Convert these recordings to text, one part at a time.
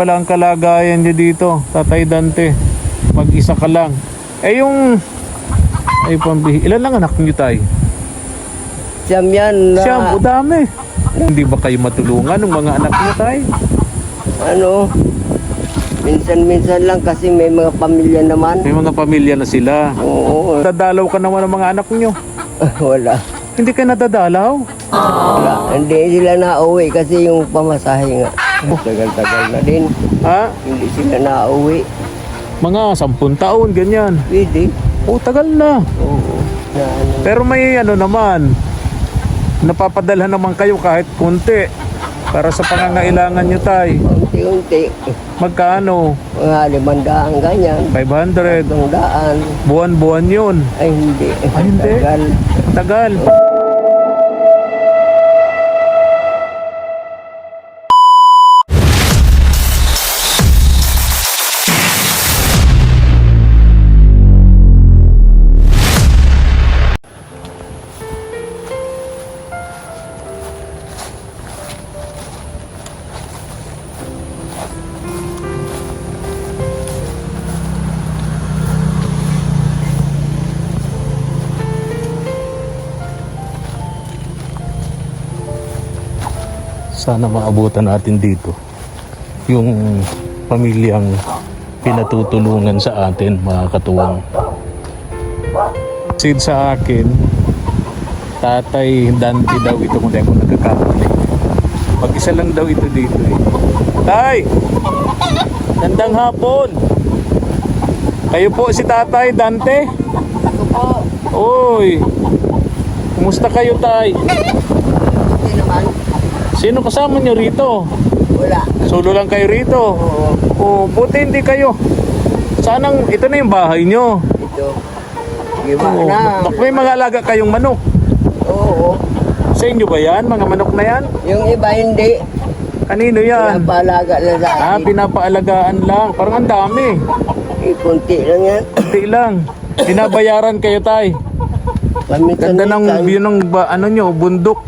pala ang kalagayan niyo dito, Tatay Dante. Mag-isa ka lang. Ilan lang anak niyo, Tay? Siyam yan na, Siyam, o dami. Hindi ba kayo matulungan ng mga anak niyo, Tay? minsan-minsan lang kasi may mga pamilya naman. May mga pamilya na sila. Oo. Dadalaw ka naman ng mga anak niyo. Wala. Hindi kayo nadadalaw? Wala. Hindi sila nauwi kasi yung pamasahe nga. Tagal-tagal na din. Ha? Hindi sila nauwi. Mga 10 taon, ganyan. Pwede. Tagal na. Oo. Na, Pero may naman, napapadalhan naman kayo kahit kunti para sa pangangailangan nyo, Tay. unti-unti. Magkano? Mga 500 ganyan. 500. 100. Buwan-buwan yun. Ay hindi. Ay, hindi? Tagal. Tagal. Sana maabutan natin dito yung pamilyang pinatutulungan sa atin, mga katuwang. Sid sa akin, Tatay Dante daw ito kung di ako nagkakamali. Mag-isa lang daw ito dito eh. Tay! Gandang hapon! Kayo po si Tatay Dante? Ako po. Oy! Kumusta kayo, Tay? Hindi naman. Sino kasama nyo rito? Wala. Solo lang kayo rito? Oo. Buti hindi kayo. Sanang ito na yung bahay nyo. Ito. Iba Oo. na. May mga alaga kayong manok. Oo. Sa inyo ba yan? Mga manok na yan? Yung iba hindi. Kanino yan? Pinapalaga lang sa akin. Pinapaalagaan lang. Parang ang dami. Kunti lang yan. Kunti lang. Binabayaran kayo, Tay. Ganda ng view ng bundok.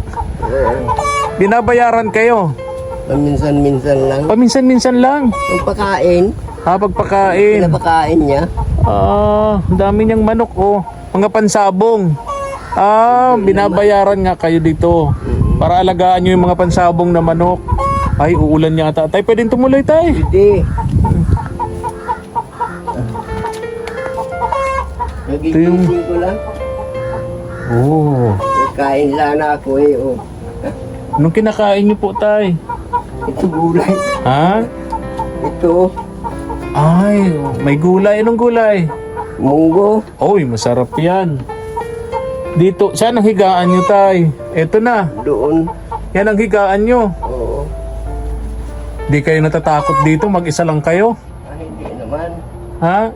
Binabayaran kayo. Paminsan-minsan lang. Paminsan-minsan lang. Yung pagkain, Pagpakain. pinapakain niya. Ang dami niyang manok, mga pansabong. Binabayaran nga kayo dito para alagaan niyo yung mga pansabong na manok. Ay, uulan yata. Tay, pwedeng tumuloy, Tay. Hindi. Nagigising ko lang. Kain sana ako Anong kinakain niyo po, Tay? Ito gulay. Ha? Ito, Ay, may gulay. Anong gulay? munggo. Oy, masarap yan. Dito, saan ang higaan niyo, Tay? Eto na. Doon. Yan ang higaan niyo. Oo. Di kayo natatakot dito? Mag-isa lang kayo? Hindi naman. Ha?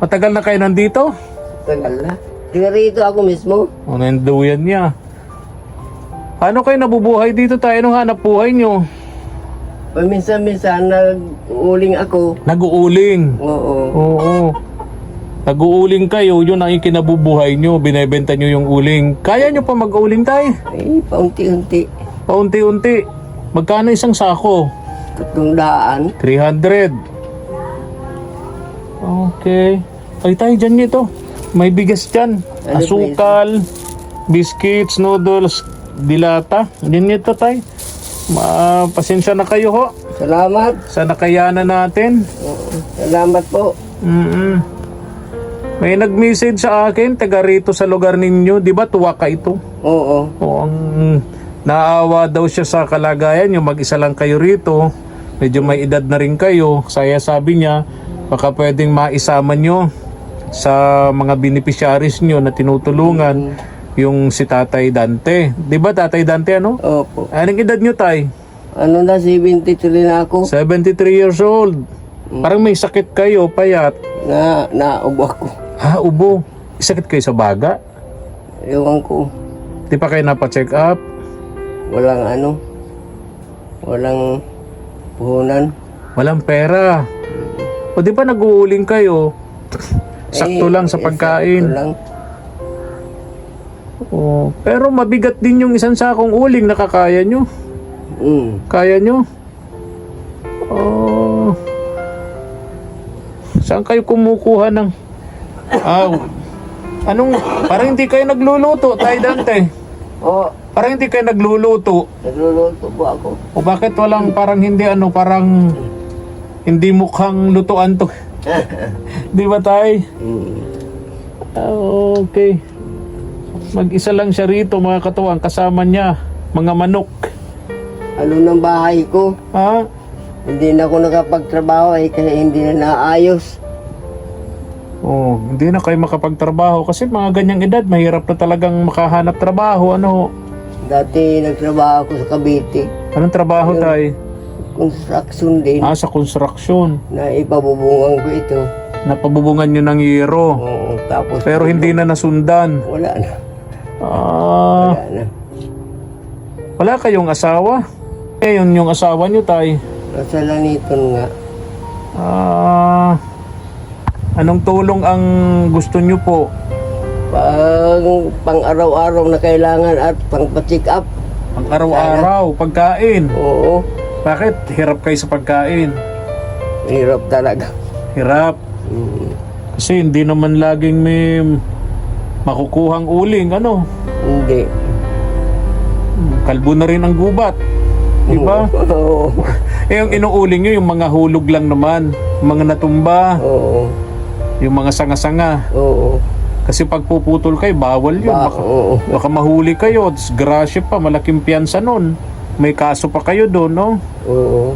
Matagal na kayo nandito? Tagal na. Tiga rito ako mismo. Nanduyan niya. Paano kayo nabubuhay dito, Tay? Anong hanap buhay niyo? Paminsan-minsan nag-uling ako. Nag-uuling. Oo. Oo. Nag-uuling kayo, yun ang ikinabubuhay nyo. Binibenta nyo yung uling. Kaya nyo pa mag-uuling, Tay? Ay, paunti-unti. Paunti-unti. Magkano isang sako? 300. 300. Okay. Ay, Tay, dyan nito. May bigas dyan. Ano Asukal, biscuits, noodles, dilata. Dyan nito, Tay. Pasensya na kayo, ho. Salamat. Sa nakayanan natin. Oo. Salamat po. May nag-message sa akin, taga rito sa lugar ninyo. Di ba, Tuwaka ito? Oo. Ang naawa daw siya sa kalagayan nyo. Mag-isa lang kayo rito. Medyo may edad na rin kayo. Saya sabi niya, baka pwedeng maisama nyo sa mga beneficiaries nyo na tinutulungan yung si Tatay Dante. Di ba, Tatay Dante, ano? Opo. Anong edad nyo, Tay? Ano na, 73 na ako. 73 years old. Parang may sakit kayo, payat. Naubo ako. Ha, ubo. Sakit kayo sa baga? Ewan ko. Di pa kayo napacheck up? Walang puhunan. Walang pera. O di ba nag-uuling kayo? Sakto lang sa Sakto pagkain. lang. Pero mabigat din yung isang sakong uling, nakakaya nyo. Kaya nyo? Oh. Saan kayo kumukuha ng... parang hindi kayo nagluluto, Tay Dante. Oo, Parang hindi kayo nagluluto. nagluluto po ako. O bakit walang parang hindi parang hindi mukhang lutuan to? Di ba, Tay? Okay. Mag-isa lang siya rito, mga katuwang, kasama niya, mga manok. Ano ng bahay ko? Ha? Hindi na ako nakapagtrabaho kasi hindi na naayos. Oh, hindi na kayo makapagtrabaho kasi mga ganyang edad, mahirap na talagang makahanap trabaho. Ano? Dati nagtrabaho ako sa Cavite. Anong trabaho, Tay? Construction din. Sa construction. Na ipabubungan ko ito. Napabubungan nyo ng yero. Oo, tapos... Pero hindi na nasundan. Wala na. Ah, Wala na. wala kayong asawa? Yun yung asawa nyo, Tay. Nasa Laniton nga. Anong tulong ang gusto nyo po? Pang araw-araw na kailangan at pang pa-check up. Ang araw-araw, pagkain. Oo, Bakit? Hirap kayo sa pagkain. hirap talaga. Hirap. Kasi hindi naman laging may makukuhang uling. Ano? Hindi. Kalbo na rin ang gubat. Diba? Oo. Yung inuuling nyo, yung mga hulog lang naman. Mga natumba. Oo. Yung mga sanga-sanga. Oo. Kasi pag puputol kayo, bawal yun. Oo. Baka mahuli kayo. Disgrasya pa, malaking piyansa nun. May kaso pa kayo doon, no? Oo.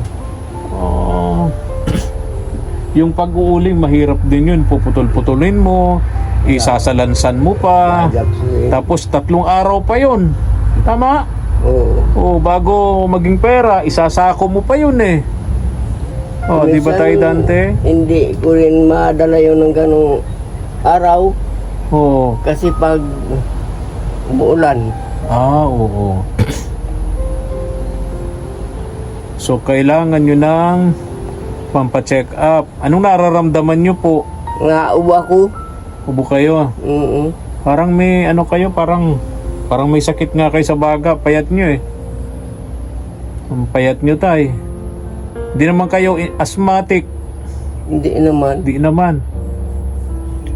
Yung pag-uuling, mahirap din yun. Puputol-putulin mo, isasalansan mo pa. Tapos 3 araw pa yun. Tama? Oo. Bago maging pera, isasako mo pa yun eh. Di ba, Tay Dante? Hindi ko rin madala yun ng ganong araw. Kasi pag umuulan. Oo. So, kailangan nyo ng pampacheck up. Anong nararamdaman nyo po? Ubo ako. Ubo kayo. Parang may kayo, parang may sakit nga kayo sa baga. Payat nyo eh. Ang payat nyo, Tay. Hindi naman kayo asthmatic. Hindi naman. Hindi naman.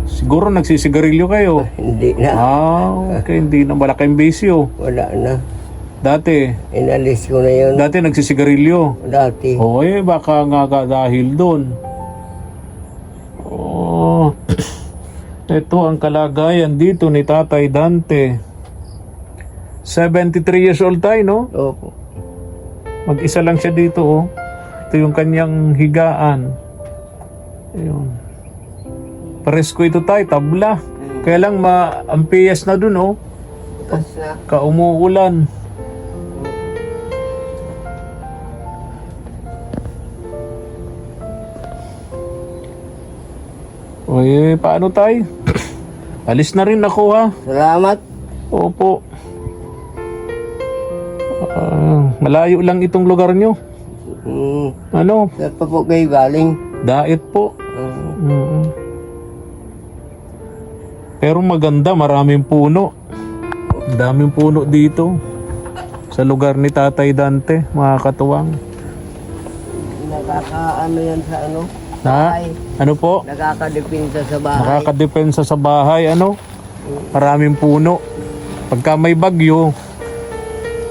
Siguro nagsisigarilyo kayo. Hindi na. Okay. Hindi na. Wala kayong bisyo. Wala na. Dati. Inalis ko na yun. Dati nagsisigarilyo. Dati. Baka nga dahil doon. Ito ang kalagayan dito ni Tatay Dante. 73 years old tayo, no? Opo. Mag-isa lang siya dito, Ito yung kanyang higaan. Ayun. Pares ko ito, Tay, tabla. Kaya lang ang PS na dun, Tapos na. Kaumuulan. Paano, Tay? Alis na rin ako, ha? Salamat. Opo. Malayo lang itong lugar nyo. Ano? Saan pa po kayo galing? Dait po. Pero maganda, maraming puno. Daming puno dito. Sa lugar ni Tatay Dante, mga katuwang. Nakakaano yan sa ano? Ano po? Nakakadepensa sa bahay. Nakakadepensa sa bahay, ano? Maraming puno. Pagka may bagyo,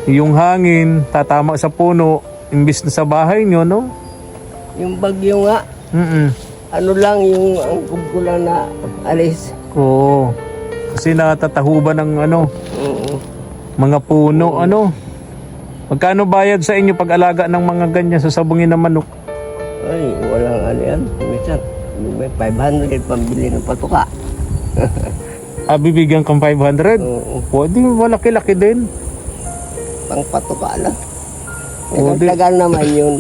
yung hangin, tatama sa puno, imbis na sa bahay nyo, no? Yung bagyo nga, ano lang, yung angkub ko lang na alis. Oo. Kasi natatahuban ng mga puno, Magkano bayad sa inyo pag-alaga ng mga ganyan sa sabungin na manok? Ay, walang ano yan. Minsan, may 500 pambili ng patuka. Bibigyan kang 500? Oo. Pwede, malaki-laki din. Pang patuka lang. Matagal naman yun.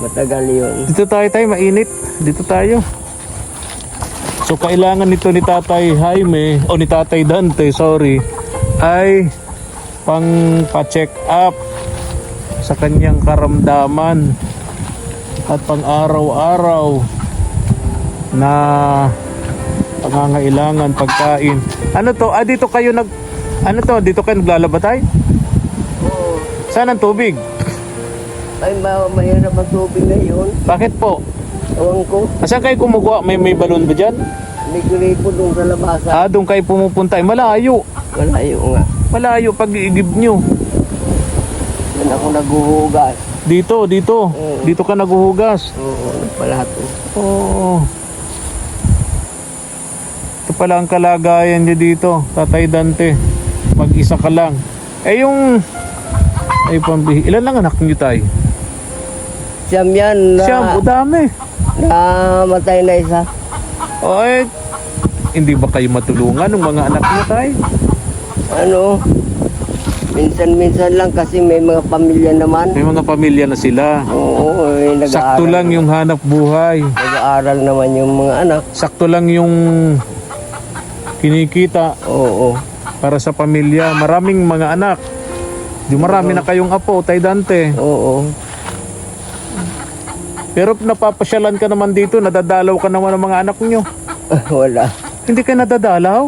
Matagal yun. Dito tayo, mainit. Dito tayo. So, kailangan nito ni Tatay Jaime, o ni Tatay Dante, sorry, ay pang pa-check up sa kanyang karamdaman at pang araw-araw na pangangailangan pagkain. Ano to? Dito kayo dito kayo naglalaba tayo? Oo. Saan ang tubig? Ay, mahirap ang tubig ngayon. Bakit po? Ewan ko, Saan kayo kumukuha? May balon ba dyan? may gripo doon sa labasan. Doon kayo pumupunta. Malayo. Malayo nga. Malayo pag iigib nyo. Yan ako naghuhugas. Dito. Oo. Dito ka naguhugas. Oo, nagpalato. Oo. Ito pala ang kalagayan niya dito, Tatay Dante. Mag-isa ka lang. Ilan lang anak niyo, Tay? Siyam yan na, Siyam, o dami. namatay na isa. Hindi ba kayo matulungan ng mga anak niyo, Tay? Ano, minsan-minsan lang kasi may mga pamilya naman. May mga pamilya na sila. Oo, Sakto lang yung hanap buhay. Nag-aaral naman yung mga anak. Sakto lang yung kinikita Oo. para sa pamilya. Maraming mga anak. Marami na kayong apo, Tay Dante. Oo. Pero napapasyalan ka naman dito, nadadalaw ka naman ng mga anak nyo. Wala. Hindi kayo nadadalaw?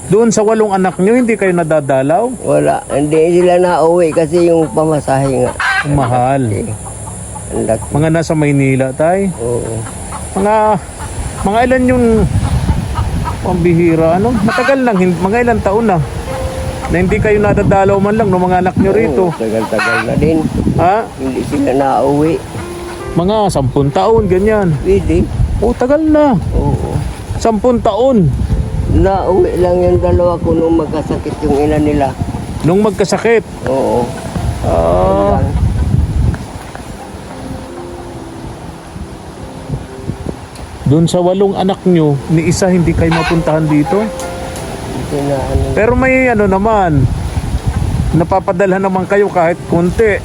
Doon sa 8 anak nyo, hindi kayo nadadalaw? Wala. Hindi sila nauwi kasi yung pamasahe nga. Mahal. Ang laki. Mga nasa Maynila, Tay. Oo. Mga ilan yung pambihira, ano? Matagal lang, mga ilang taon na hindi kayo nadadalaw man lang ng mga anak nyo rito. Oo, tagal-tagal na din. Ha? Hindi sila nauwi. Mga 10 taon, ganyan. Pwede. Tagal na. Oo. 10 taon. Nauwi lang yung dalawa ko nung magkasakit yung ina nila. Nung magkasakit. Oo. Ah, doon sa 8 anak nyo, ni isa hindi kayo mapuntahan dito. Hindi na ano. Pero may naman, napapadalhan naman kayo kahit konti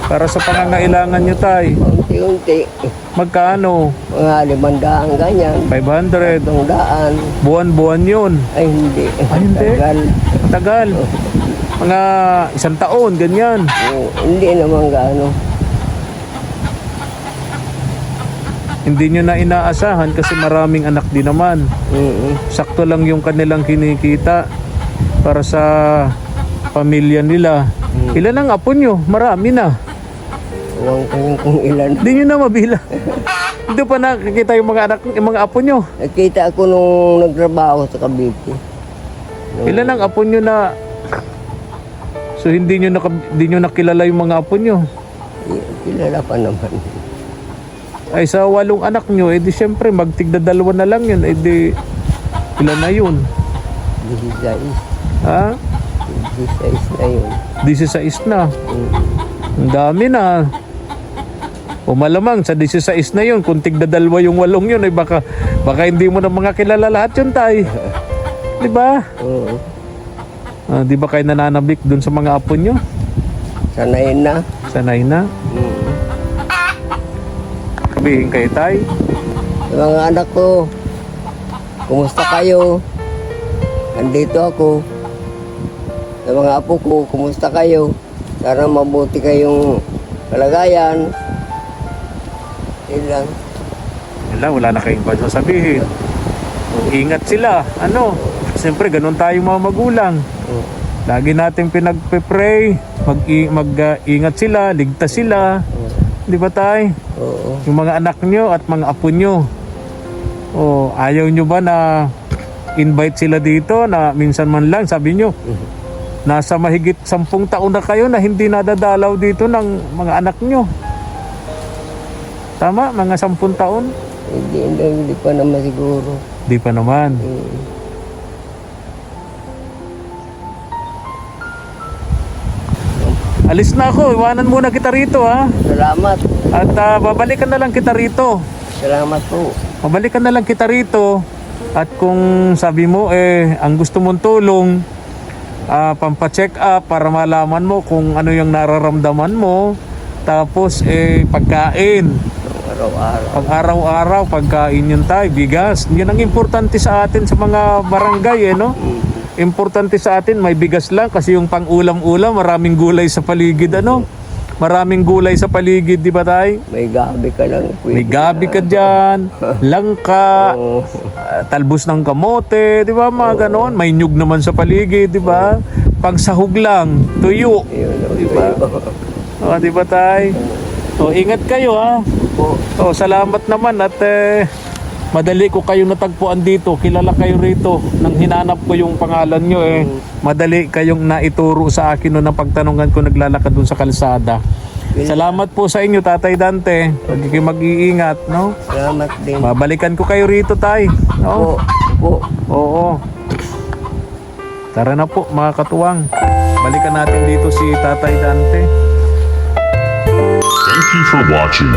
para sa pangangailangan nyo, Tay. Unti-unti. Magkano? Mga 500 ganyan. 500. 100. Buwan-buwan yun. Ay hindi. Ay, hindi? Tagal. Tagal. Mga 1 taon, ganyan. Oo, hindi naman gaano. Hindi nyo na inaasahan kasi maraming anak din naman. Sakto lang yung kanilang kinikita para sa pamilya nila. Ilan ang apo nyo? Marami na. Huwag kayong kung ilan. Hindi nyo na mabila. Hindi pa nakikita yung mga anak, yung mga apo nyo. Nakita ako nung nagtrabaho sa Cavite. Ilan ang apo nyo na... So hindi nyo nakilala yung mga apo nyo? Kilala pa naman. Ay sa 8 anak nyo, di syempre magtigda 2 na lang yun. Di ilan na yun? 16. Ha? 16 na yun. 16 na. Ang dami na. O malamang sa 16 na yun, kung tigda 2 yung 8 yun, ay baka hindi mo na mga kilala lahat yun, Tay. Di ba? Oo. Di ba kayo nananabik dun sa mga apo nyo? Sanayin na. Sanay na. Sabihin kayo, Tay. Sa mga anak ko, kumusta kayo? Andito ako. Sa mga apo ko, kumusta kayo? Sana mabuti kayong kalagayan. Yun lang. Wala na kayong ba sabihin. Ingat sila. Siyempre, ganun tayo mga magulang. Lagi natin pinagpe-pray. Mag-ingat sila, ligtas sila. Di ba, Tay? Oo. Yung mga anak nyo at mga apo nyo. Ayaw nyo ba na invite sila dito na minsan man lang, sabi nyo, nasa mahigit 10 taon na kayo na hindi nadadalaw dito ng mga anak nyo. Tama? Mga 10 taon? Hindi pa naman siguro. Di pa naman. Alis na ako. Iwanan muna kita rito, ha? Salamat. At babalikan na lang kita rito. Salamat po. Babalikan na lang kita rito. At kung sabi mo, ang gusto mong tulong, pampacheck up para malaman mo kung ano yung nararamdaman mo. Tapos, pagkain. Araw-araw. Pag araw-araw, pagkain yun, Tay. Bigas. Yan ang importante sa atin sa mga barangay, no? Importante sa atin, may bigas lang kasi yung pang-ulam-ulam, maraming gulay sa paligid, Maraming gulay sa paligid, di ba, Tay? May gabi ka lang. May gabi ka dyan, langka, Oo. talbos ng kamote, di ba, mga ganon. May nyug naman sa paligid, di ba? Pagsahog lang, tuyo. Yun, Di ba? O, di ba tay? O, ingat kayo ha. Po. O, salamat naman at madali ko kayong natagpuan dito. Kilala kayo rito. Nang hinanap ko yung pangalan nyo madali kayong naituro sa akin noong pagtanungan ko naglalakad dun sa kalsada. Salamat po sa inyo, Tatay Dante. Pagiging mag-iingat, no? Salamat din. Babalikan ko kayo rito, tay. No? Po. Oo. Tara na po, mga katuwang. Balikan natin dito si Tatay Dante. Thank you for watching.